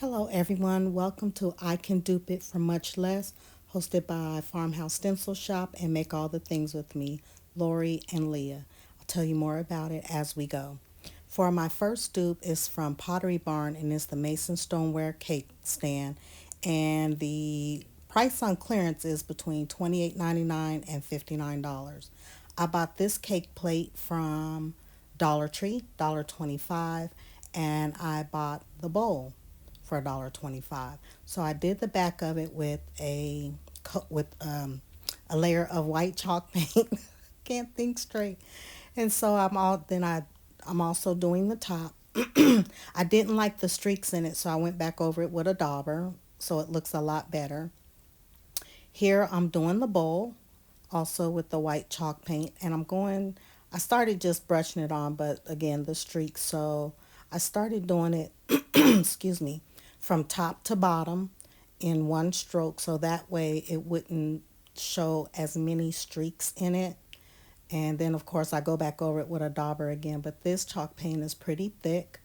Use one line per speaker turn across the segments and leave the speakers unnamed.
Hello, everyone. Welcome to I Can Dupe It for Much Less, hosted by Farmhouse Stencil Shop and Make All the Things with me, Lori and Leah. I'll tell you more about it as we go. For my first dupe is from Pottery Barn and it's the Mason Stoneware Cake Stand. And the price on clearance is between $28.99 and $59. I bought this cake plate from Dollar Tree, $1.25, and I bought the bowl for $1.25. So I did the back of it with a layer of white chalk paint. Can't think straight. And so I'm also doing the top. I didn't like the streaks in it, so I went back over it with a dauber, so it looks a lot better. Here I'm doing the bowl, also with the white chalk paint, and I started just brushing it on, but again, the streaks, so I started doing it, excuse me, from top to bottom in one stroke, so that way it wouldn't show as many streaks in it. And then, of course, I go back over it with a dauber again, but this chalk paint is pretty thick,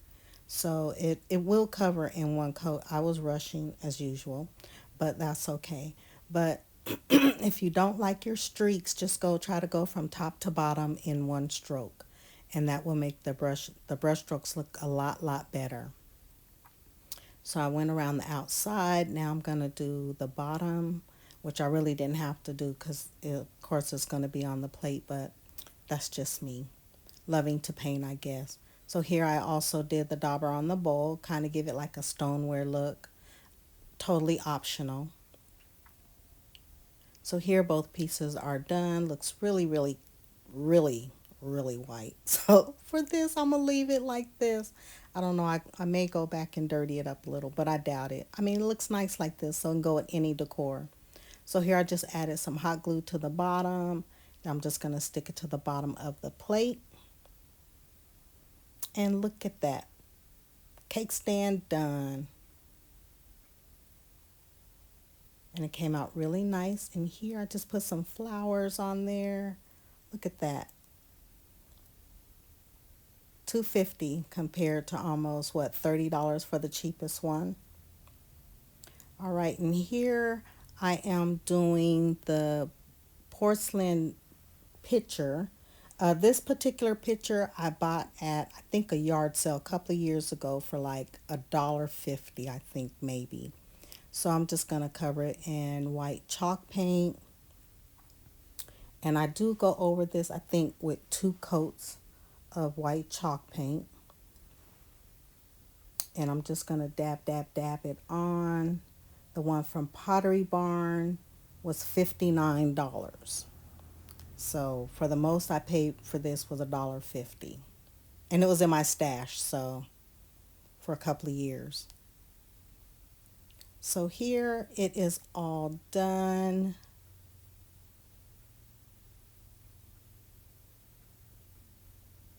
so it will cover in one coat. I was rushing as usual, but that's okay. But if you don't like your streaks, just try to go from top to bottom in one stroke, and that will make the brush strokes look a lot better. So I went around the outside. Now I'm going to do the bottom, which I really didn't have to do because, of course, it's going to be on the plate, but that's just me loving to paint, I guess. So here I also did the dauber on the bowl, kind of give it like a stoneware look, totally optional. So here both pieces are done. Looks really white. So for this, I'm going to leave it like this. I don't know. I may go back and dirty it up a little, but I doubt it. I mean, it looks nice like this, so it can go with any decor. So here I just added some hot glue to the bottom. I'm just going to stick it to the bottom of the plate. And look at that. Cake stand done. And it came out really nice. And here I just put some flowers on there. Look at that. 250 compared to almost what, $30 for the cheapest one. All right, and here I am doing the porcelain pitcher. This particular pitcher I bought at, I think, a yard sale a couple of years ago for like $1.50, I think, maybe. So I'm just going to cover it in white chalk paint. And I do go over this, I think, with 2 coats of white chalk paint. And I'm just going to dab it on. The one from Pottery Barn was $59. So for the most I paid for this was $1.50. And it was in my stash, so for a couple of years. So here it is all done.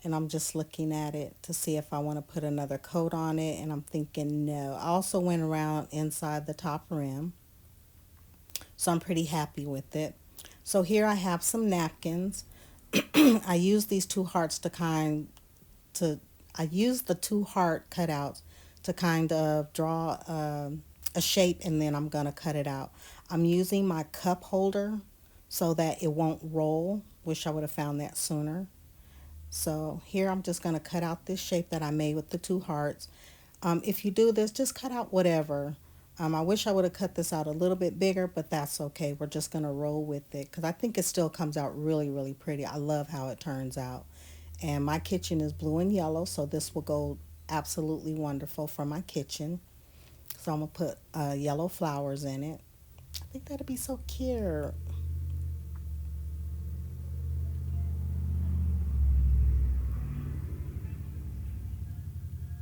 And I'm just looking at it to see if I want to put another coat on it, and I'm thinking no. I also went around inside the top rim, so I'm pretty happy with it. So here I have some napkins. I use these 2 hearts to I use the 2 heart cutouts to kind of draw a shape, and then I'm going to cut it out. I'm using my cup holder so that it won't roll. Wish I would have found that sooner. So here I'm just going to cut out this shape that I made with the 2 hearts. If you do this, just cut out whatever. I wish I would have cut this out a little bit bigger, but that's okay. We're just going to roll with it because I think it still comes out really pretty. I love how it turns out. And my kitchen is blue and yellow, so this will go absolutely wonderful for my kitchen. So I'm going to put yellow flowers in it. I think that'd be so cute.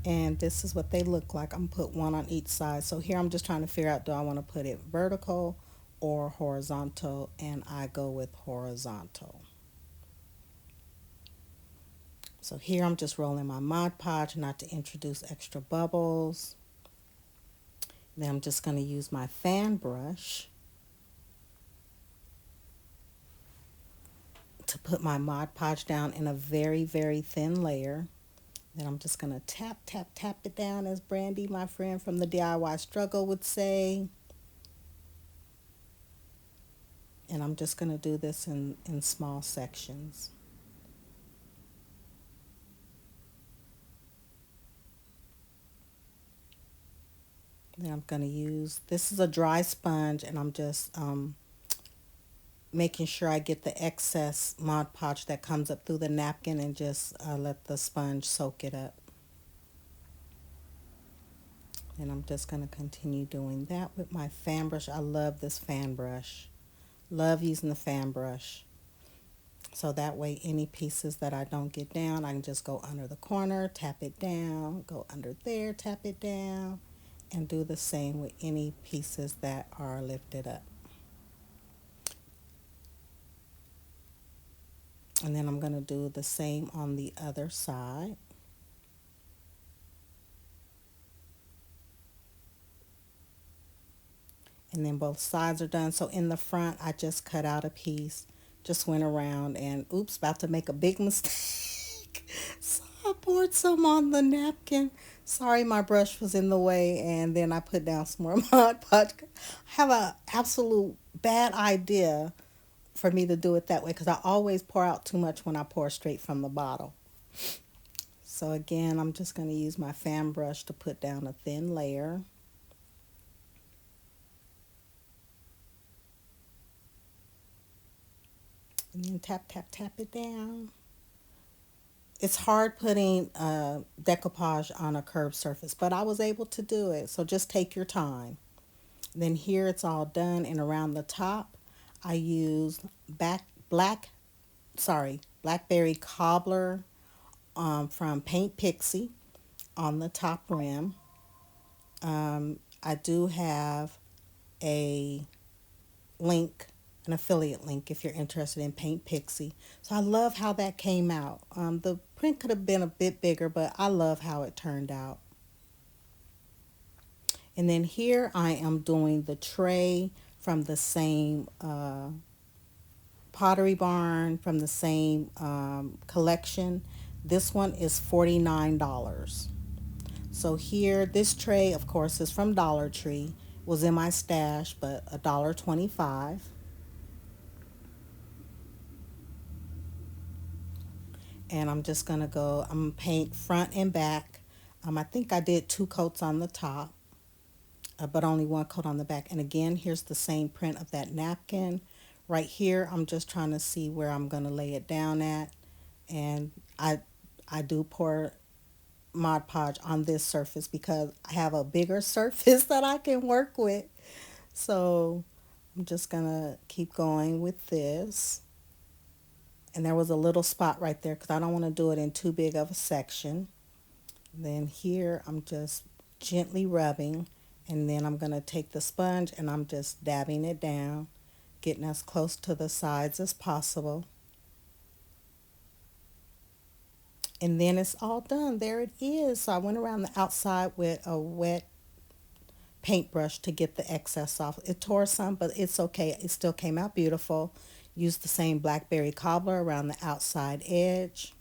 And this is what they look like. I'm going to put one on each side. So here I'm just trying to figure out, do I want to put it vertical or horizontal? And I go with horizontal. So here I'm just rolling my Mod Podge not to introduce extra bubbles. Then I'm just going to use my fan brush to put my Mod Podge down in a very thin layer. Then I'm just going to tap, tap, tap it down, as Brandy, my friend from the DIY Struggle, would say. And I'm just going to do this in small sections. Then I'm going to use, this is a dry sponge, and I'm just making sure I get the excess Mod Podge that comes up through the napkin, and just let the sponge soak it up. And I'm just going to continue doing that with my fan brush. I love this fan brush. Love using the fan brush. So that way any pieces that I don't get down, I can just go under the corner, tap it down, go under there, tap it down, and do the same with any pieces that are lifted up. And then I'm going to do the same on the other side. And then both sides are done. So in the front, I just cut out a piece, just went around, and oops, about to make a big mistake. So I poured some on the napkin. Sorry, my brush was in the way, and then I put down some more Mod Podge. I have an absolute bad idea for me to do it that way, because I always pour out too much when I pour straight from the bottle. So again, I'm just going to use my fan brush to put down a thin layer. And then tap, tap, tap it down. It's hard putting decoupage on a curved surface, but I was able to do it. So just take your time. Then here it's all done, and around the top, I used blackberry cobbler from Paint Pixie on the top rim. I do have a link, an affiliate link, if you're interested in Paint Pixie. So I love how that came out. The print could have been a bit bigger, but I love how it turned out. And then here I am doing the tray from the same Pottery Barn, from the same collection. This one is $49. So here, this tray, of course, is from Dollar Tree. Was in my stash, but $1.25. And I'm just going to go, I'm going to paint front and back. I think I did 2 coats on the top, but only 1 coat on the back. And again, here's the same print of that napkin. Right here, I'm just trying to see where I'm going to lay it down at. And I do pour Mod Podge on this surface because I have a bigger surface that I can work with. So I'm just going to keep going with this. And there was a little spot right there because I don't want to do it in too big of a section. Then here I'm just gently rubbing, and then I'm going to take the sponge and I'm just dabbing it down, getting as close to the sides as possible. And then it's all done. There it is. So I went around the outside with a wet paintbrush to get the excess off. It tore some, but it's okay. It still came out beautiful. Used the same blackberry cobbler around the outside edge.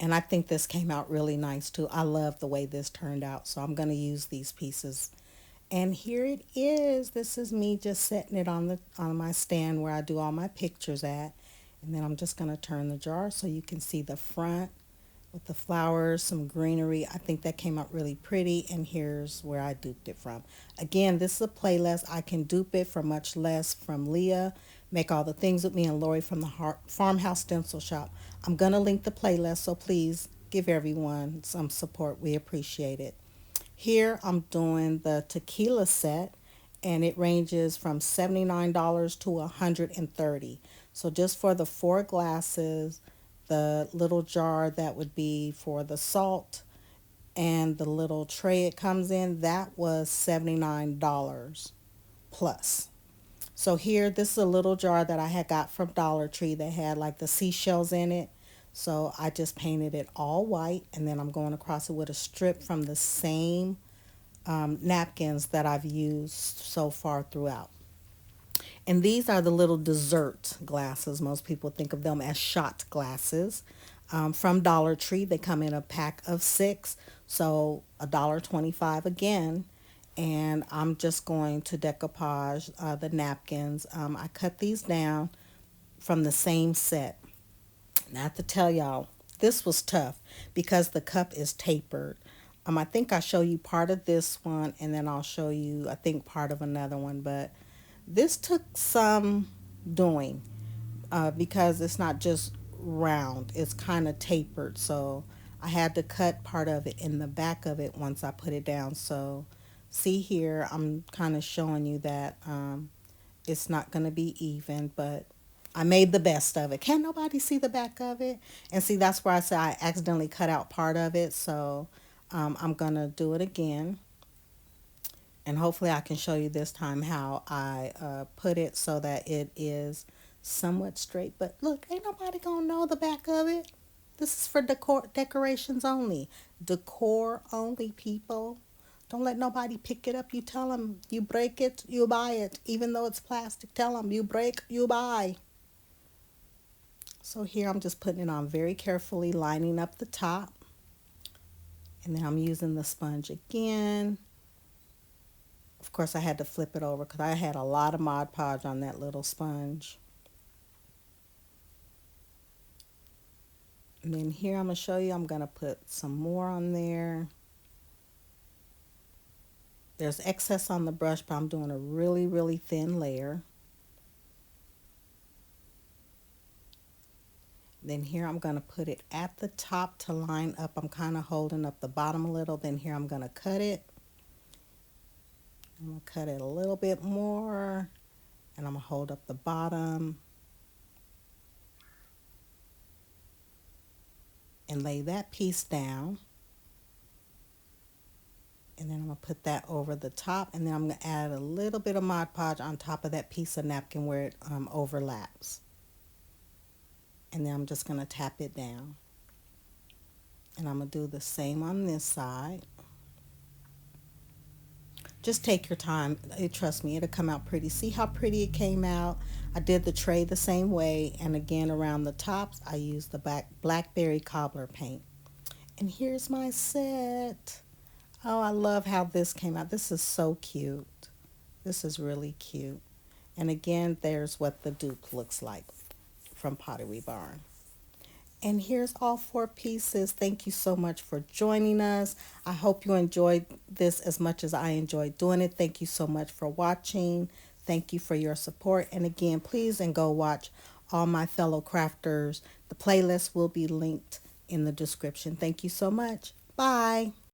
And I think this came out really nice too. I love the way this turned out. So I'm going to use these pieces. And here it is. This is me just setting it on my stand where I do all my pictures at. And then I'm just going to turn the jar so you can see the front with the flowers, some greenery. I think that came out really pretty. And here's where I duped it from. Again, this is a playlist. I can dupe it for much less from Leah, Make All the Things With Me, and Lori from the Farmhouse Stencil Shop. I'm going to link the playlist, so please give everyone some support. We appreciate it. Here I'm doing the tequila set, and it ranges from $79 to $130. So just for the 4 glasses, the little jar that would be for the salt, and the little tray it comes in, that was $79 plus. So here, this is a little jar that I had got from Dollar Tree that had like the seashells in it. So I just painted it all white, and then I'm going across it with a strip from the same napkins that I've used so far throughout. And these are the little dessert glasses. Most people think of them as shot glasses. from Dollar Tree. They come in a pack of 6, so $1.25 again. And I'm just going to decoupage the napkins. I cut these down from the same set. Now, I have to tell y'all, this was tough because the cup is tapered. I think I'll show you part of this one and then I'll show you, I think, part of another one. But this took some doing because it's not just round, it's kind of tapered. So I had to cut part of it in the back of it once I put it down. So see here, I'm kind of showing you that it's not going to be even, but I made the best of it. Can't nobody see the back of it? And see, that's where I said I accidentally cut out part of it. So I'm going to do it again. And hopefully I can show you this time how I put it so that it is somewhat straight. But look, ain't nobody going to know the back of it. This is for decorations only. Decor only, people. Don't let nobody pick it up. You tell them you break it, you buy it. Even though it's plastic, tell them you break, you buy. So here I'm just putting it on very carefully, lining up the top. And then I'm using the sponge again. Of course, I had to flip it over because I had a lot of Mod Podge on that little sponge. And then here I'm going to show you, I'm going to put some more on there. There's excess on the brush, but I'm doing a really, really thin layer. Then here I'm going to put it at the top to line up. I'm kind of holding up the bottom a little. Then here I'm going to cut it. I'm going to cut it a little bit more. And I'm going to hold up the bottom. And lay that piece down. And then I'm going to put that over the top. And then I'm going to add a little bit of Mod Podge on top of that piece of napkin where it overlaps. And then I'm just going to tap it down. And I'm going to do the same on this side. Just take your time. Trust me, it'll come out pretty. See how pretty it came out? I did the tray the same way. And again, around the tops, I used the blackberry cobbler paint. And here's my set. Oh, I love how this came out. This is so cute. This is really cute. And again, there's what the dupe looks like from Pottery Barn. And here's all 4 pieces. Thank you so much for joining us. I hope you enjoyed this as much as I enjoyed doing it. Thank you so much for watching. Thank you for your support. And again, please and go watch all my fellow crafters. The playlist will be linked in the description. Thank you so much. Bye.